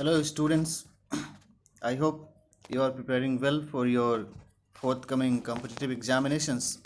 Hello, students. I hope you are preparing well for your forthcoming competitive examinations.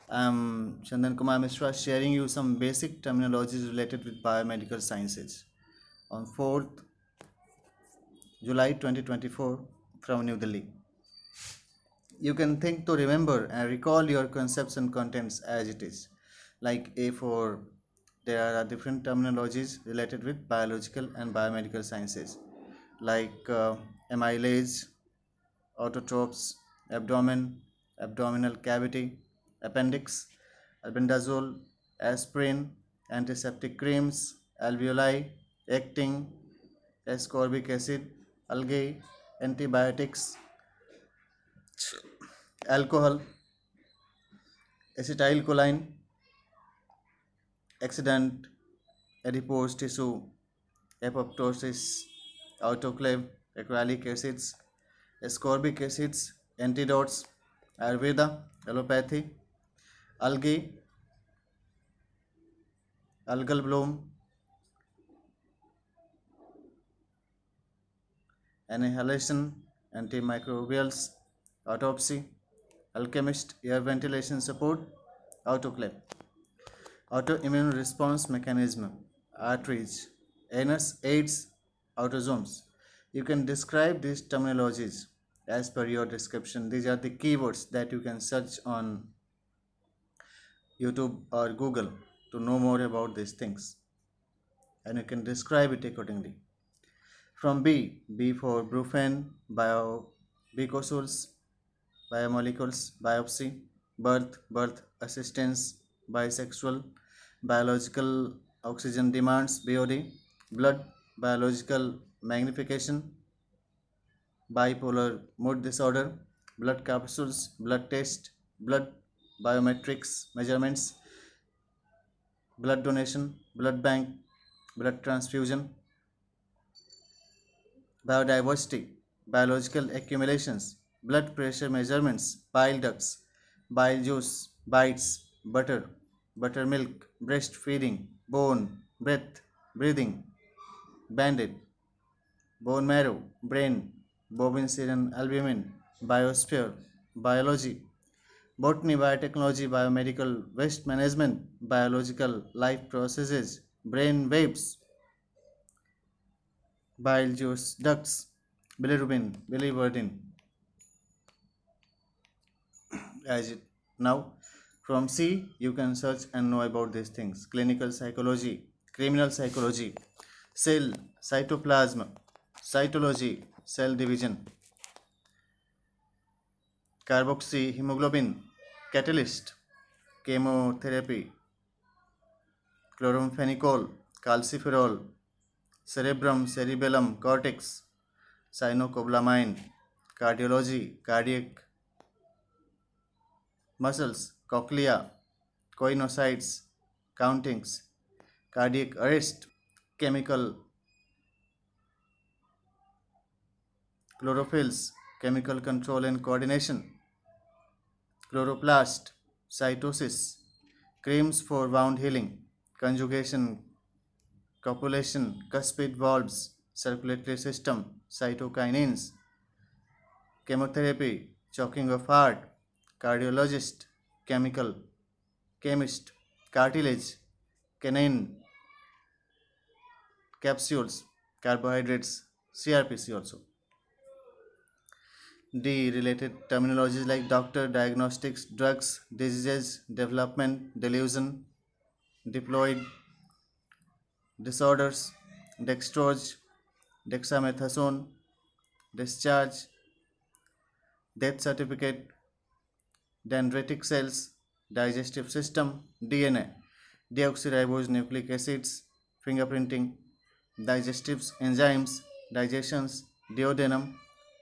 I'm Chandan Kumar Mishra sharing you some basic terminologies related with biomedical sciences on 4th July 2024 from New Delhi. You can think to remember and recall your concepts and contents as it is. Like A for there are different terminologies related with biological and biomedical sciences like amylase, autotropes, abdomen, abdominal cavity, appendix, albendazole, aspirin, antiseptic creams, alveoli, acting, ascorbic acid, algae, antibiotics, alcohol, acetylcholine, accident, adipose tissue, apoptosis, autoclave, acrylic acids, ascorbic acids, antidotes, Ayurveda, allopathy, algae, algal bloom, annihilation, antimicrobials, autopsy, alchemist, air ventilation support, autoclave, autoimmune response mechanism, arteries, anus, AIDS, autosomes. You can describe these terminologies as per your description. These are the keywords that you can search on YouTube or Google to know more about these things, and you can describe it accordingly. From B for Brufen, biobecosules, biomolecules, biopsy, birth assistance, bisexual, biological oxygen demands, BOD, blood, biological magnification, bipolar mood disorder, blood capsules, blood test, blood biometrics measurements, blood donation, blood bank, blood transfusion, biodiversity, biological accumulations, blood pressure measurements, bile ducts, bile juice, bites, butter, buttermilk, breastfeeding, bone, breath, breathing, banded, bone marrow, brain, bovine serum albumin, biosphere, biology, botany, biotechnology, biomedical, waste management, biological life processes, brain waves, bile juice ducts, bilirubin, biliverdin, as it now. From C, you can search and know about these things: clinical psychology, criminal psychology, cell, cytoplasm, cytology, cell division, carboxyhemoglobin, catalyst, chemotherapy, chloramphenicol, calciferol, cerebrum, cerebellum, cortex, cyanocobalamin, cardiology, cardiac muscles, cochlea, coinocytes, countings, cardiac arrest, chemical chlorophylls, chemical control and coordination, chloroplast, cytosis, creams for wound healing, conjugation, copulation, cuspid valves, circulatory system, cytokinins, chemotherapy, choking of heart, cardiologist, chemical, chemist, cartilage, canine, capsules, carbohydrates, CRPC also. D. Related terminologies like doctor, diagnostics, drugs, diseases, development, delusion, diploid, disorders, dextrose, dexamethasone, discharge, death certificate, dendritic cells, digestive system, DNA, deoxyribose nucleic acids, fingerprinting, digestive enzymes, digestions, duodenum,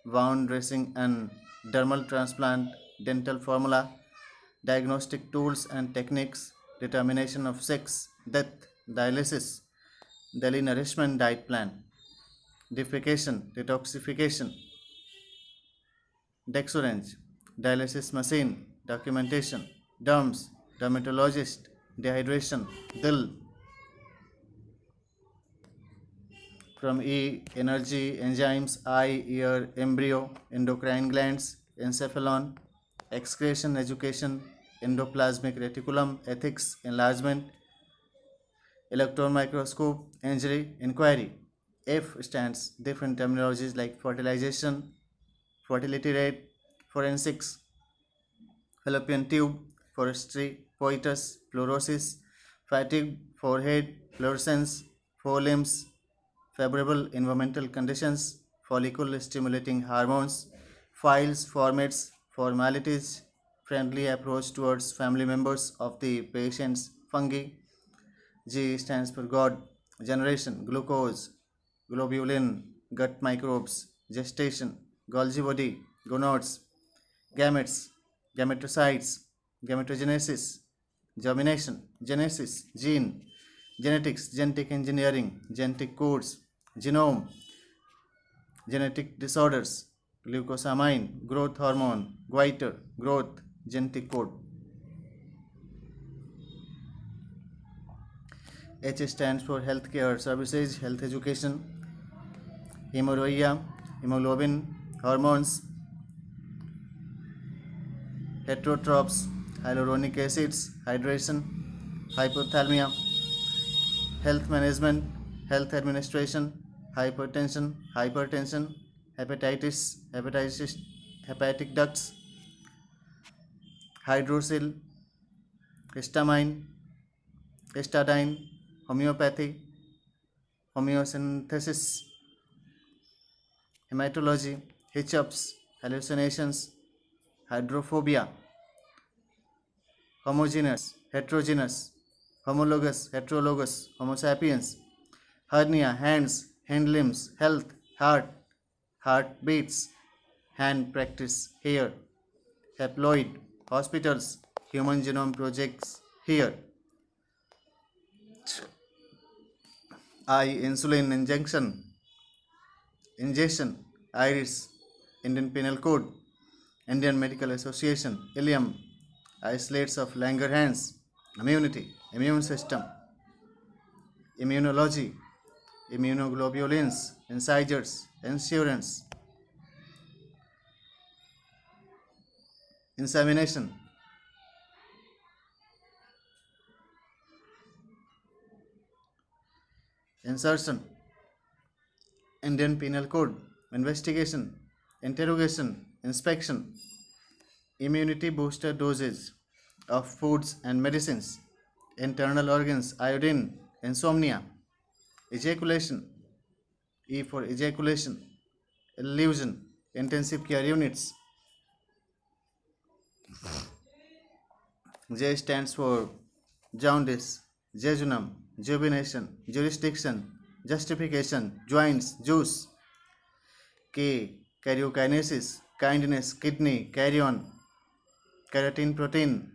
wound dressing and dermal transplant, dental formula, diagnostic tools and techniques, determination of sex, death, dialysis, daily nourishment diet plan, defecation, detoxification, dexorange, dialysis machine, documentation, derms, dermatologist, dehydration, DIL. From E, energy, enzymes, eye, ear, embryo, endocrine glands, encephalon, excretion, education, endoplasmic reticulum, ethics, enlargement, electron microscope, injury, inquiry. F stands different terminologies like fertilization, fertility rate, forensics, fallopian tube, forestry, coitus, fluorosis, fatigue, forehead, fluorescence, forelimbs, favorable environmental conditions, follicle stimulating hormones, files, formats, formalities, friendly approach towards family members of the patient's fungi. G stands for God, generation, glucose, globulin, gut microbes, gestation, Golgi body, gonads, gametes, gametocytes, gametogenesis, germination, genesis, gene, genetics, genetic engineering, genetic codes, genome, genetic disorders, glucosamine, growth hormone, goiter, growth, genetic code. H stands for healthcare services, health education, hemorrhoia, hemoglobin, hormones, heterotrophs, hyaluronic acids, hydration, hypothalmia, health management, health administration, hypertension, hepatitis, hepatic ducts, hydrocele, histamine, histidine, homeopathy, homeosynthesis, hematology, hitchups, hallucinations, hydrophobia, homogeneous, heterogeneous, homologous, heterologous, homo sapiens, hernia, hands, hand limbs, health, heart, heartbeats, hand practice, here, haploid, hospitals, human genome projects, here, I, insulin ingestion, iris, Indian Penal Code, Indian Medical Association, ileum, isolates of Langerhans, immunity, immune system, immunology, immunoglobulins, incisors, insurance, insemination, insertion, Indian Penal Code, investigation, interrogation, inspection, immunity booster doses of foods and medicines, internal organs, iodine, insomnia, ejaculation, E for ejaculation, illusion, intensive care units. J stands for jaundice, jejunum, jubilation, jurisdiction, justification, joints, juice. K, karyokinesis, kindness, kidney, carrion, keratin protein.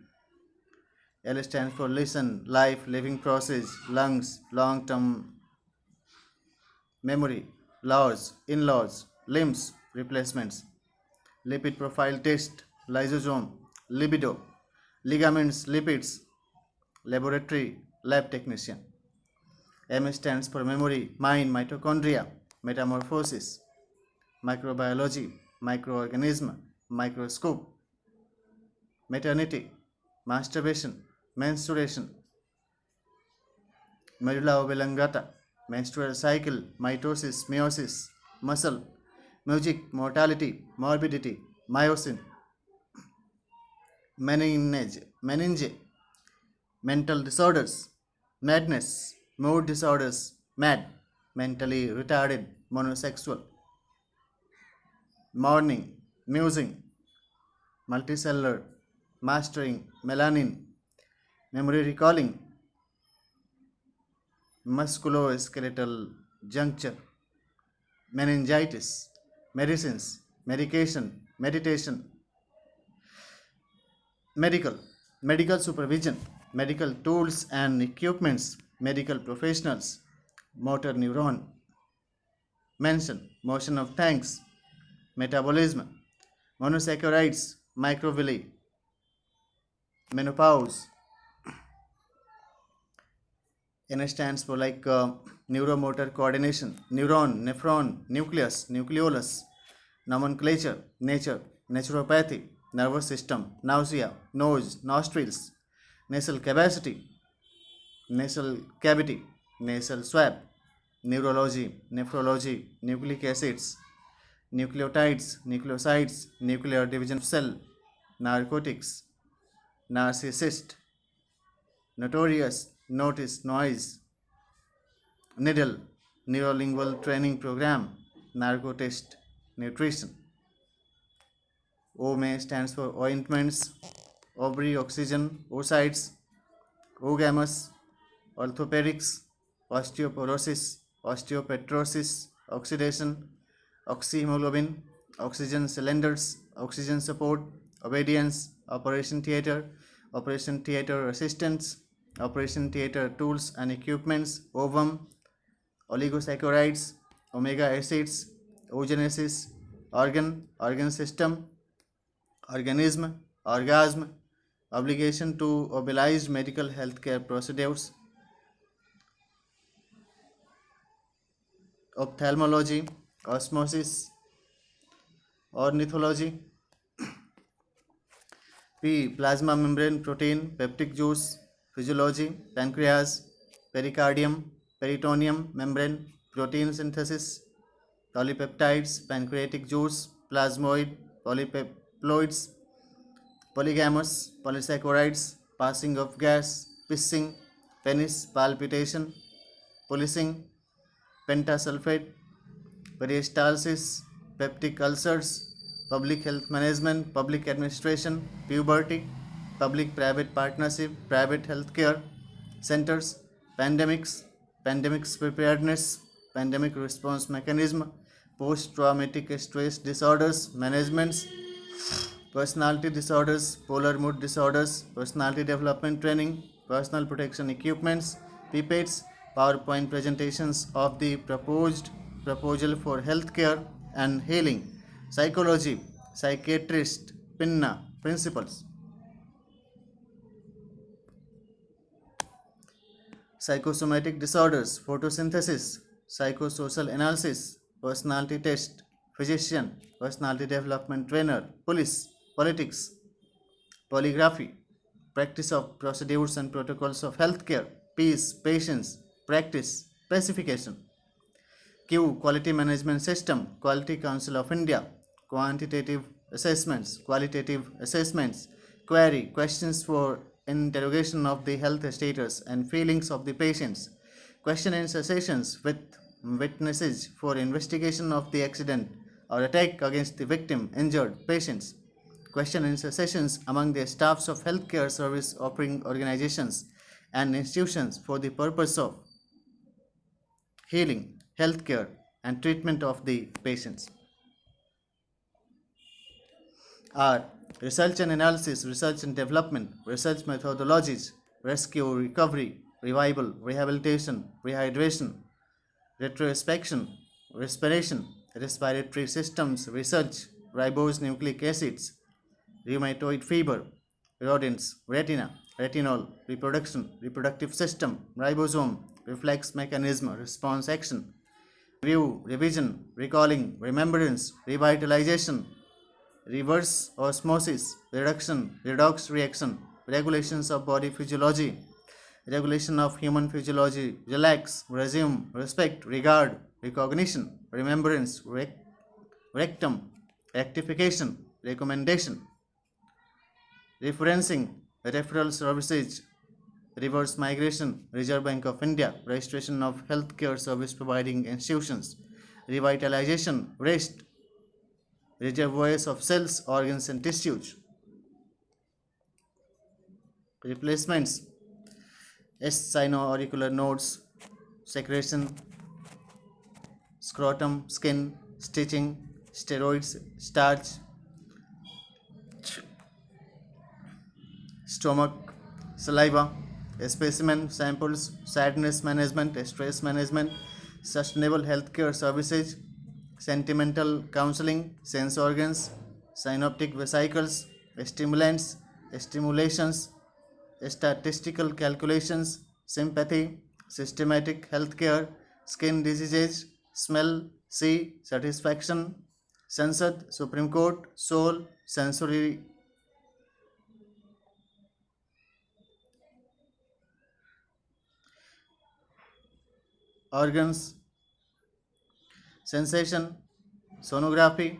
L stands for listen, life, living process, lungs, long term memory, laws, in laws, limbs, replacements, lipid profile test, lysosome, libido, ligaments, lipids, laboratory, lab technician. M stands for memory, mind, mitochondria, metamorphosis, microbiology, microorganism, microscope, maternity, masturbation, menstruation, medulla oblongata, menstrual cycle, mitosis, meiosis, muscle, music, mortality, morbidity, myosin, meninge, mental disorders, madness, mood disorders, mad, mentally retarded, monosexual, mourning, musing, multicellular, mastering, melanin, memory recalling, musculoskeletal juncture, meningitis, medicines, medication, meditation, medical supervision, medical tools and equipments, medical professionals, motor neuron, mention, motion of thanks, metabolism, monosaccharides, microvilli, menopause. N stands for neuromotor coordination, neuron, nephron, nucleus, nucleolus, nomenclature, nature, naturopathy, nervous system, nausea, nose, nostrils, nasal capacity, nasal cavity, nasal swab, neurology, nephrology, nucleic acids, nucleotides, nucleosides, nuclear division of cell, narcotics, narcissist, notorious, notice, noise, needle, neurolingual training program, narcotest, nutrition. OMA stands for ointments, ovary oxygen, oocytes, oogamous, orthopedics, osteoporosis, osteopetrosis, oxidation, oxyhemoglobin, oxygen cylinders, oxygen support, obedience, operation theater assistants, operation theater tools and equipments, ovum, oligosaccharides, omega acids, oogenesis, organ system, organism, orgasm, obligation to oblige medical healthcare procedures, ophthalmology, osmosis, ornithology, P. Plasma membrane protein, peptic juice, physiology, pancreas, pericardium, peritoneum membrane, protein synthesis, polypeptides, pancreatic juice, plasmoid, polypeploids, polygamous, polysaccharides, passing of gas, pissing, penis, palpitation, policing, pentasulfate, peristalsis, peptic ulcers, public health management, public administration, puberty, public private partnership, private healthcare centers, pandemics, pandemics preparedness, pandemic response mechanism, post traumatic stress disorders, managements, personality disorders, polar mood disorders, personality development training, personal protection equipments, pipettes, PowerPoint presentations of the proposed proposal for healthcare and healing, psychology, psychiatrist, PINNA, principles, psychosomatic disorders, photosynthesis, psychosocial analysis, personality test, physician, personality development trainer, police, politics, polygraphy, practice of procedures and protocols of healthcare, peace, patience, practice, specification. Q. Quality Management System, Quality Council of India, quantitative assessments, qualitative assessments, query, questions for interrogation of the health status and feelings of the patients, question and sessions with witnesses for investigation of the accident or attack against the victim, injured patients, question and sessions among the staffs of healthcare service offering organizations and institutions for the purpose of healing, healthcare, and treatment of the patients. R. Research and analysis, research and development, research methodologies, rescue, recovery, revival, rehabilitation, rehydration, retrospection, respiration, respiratory systems, research, ribose nucleic acids, rheumatoid fever, rodents, retina, retinol, reproduction, reproductive system, ribosome, reflex mechanism, response action, review, revision, recalling, remembrance, revitalization, reverse osmosis, reduction, redox reaction, regulations of body physiology, regulation of human physiology, relax, resume, respect, regard, recognition, remembrance, rectum, rectification, recommendation, referencing, referral services, reverse migration, Reserve Bank of India, registration of healthcare service providing institutions, revitalization, rest, reservoirs of cells, organs, and tissues, replacements, sino-auricular nodes, secretion, scrotum, skin, stitching, steroids, starch, stomach, saliva, specimen samples, sadness management, stress management, sustainable healthcare services, sentimental counseling, sense organs, synoptic vesicles, stimulants, stimulations, statistical calculations, sympathy, systematic healthcare, skin diseases, smell, see, satisfaction, Sansad, Supreme Court, soul, sensory organs, sensation, sonography,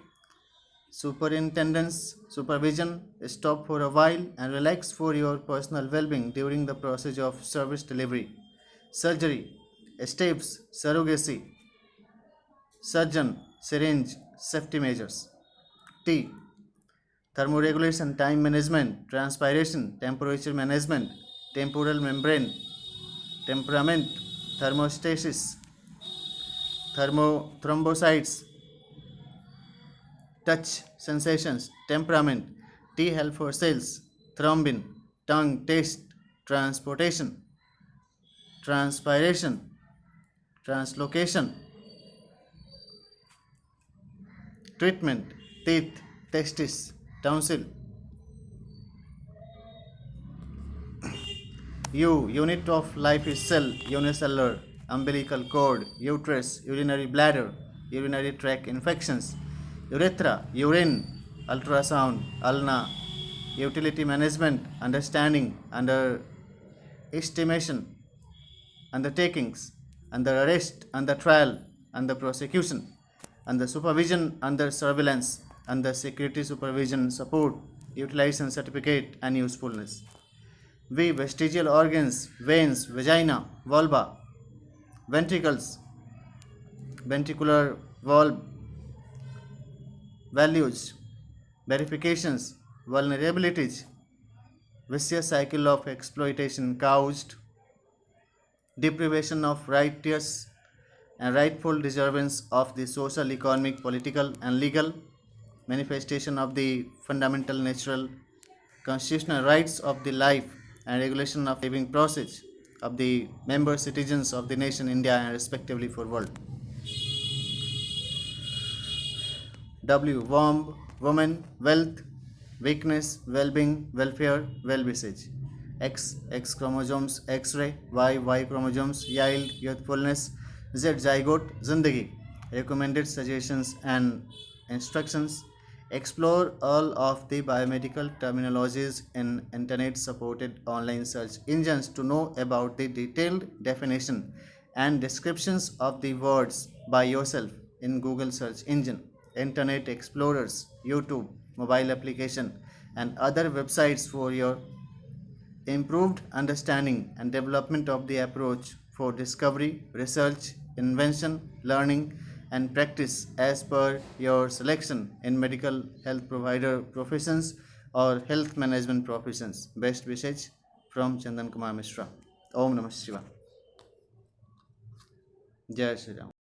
superintendence, supervision, stop for a while and relax for your personal well being during the process of service delivery, surgery, steps, surrogacy, surgeon, syringe, safety measures. T. Thermoregulation, time management, transpiration, temperature management, temporal membrane, temperament, thermostasis, thrombocytes, touch, sensations, temperament, T helper cells, thrombin, tongue, taste, transportation, transpiration, translocation, treatment, teeth, testis, tonsil, unit of life is cell, unicellular, umbilical cord, uterus, urinary bladder, urinary tract infections, urethra, urine, ultrasound, ulna, utility management, understanding, under estimation, undertakings, under arrest, under trial, under prosecution, under supervision, under surveillance, under security supervision, support, utilization certificate, and usefulness. V. Vestigial organs, veins, vagina, vulva, ventricles, ventricular valve, values, verifications, vulnerabilities, vicious cycle of exploitation caused, deprivation of righteous and rightful deservance of the social, economic, political, and legal manifestation of the fundamental natural constitutional rights of the life and regulation of living process of the member citizens of the nation India and respectively for world. W. Warm, woman, wealth, weakness, well-being, welfare, well-visage. X. X chromosomes, X-ray. Y. Y chromosomes, yield, youthfulness. Z. Zygote, zindagi. Recommended suggestions and instructions. Explore all of the biomedical terminologies in internet supported online search engines to know about the detailed definition and descriptions of the words by yourself in Google search engine, internet explorers, YouTube, mobile application, and other websites for your improved understanding and development of the approach for discovery, research, invention, learning, and practice as per your selection in medical health provider professions or health management professions. Best wishes from Chandan Kumar Mishra. Om Namah Shiva. Jai Shri Ram.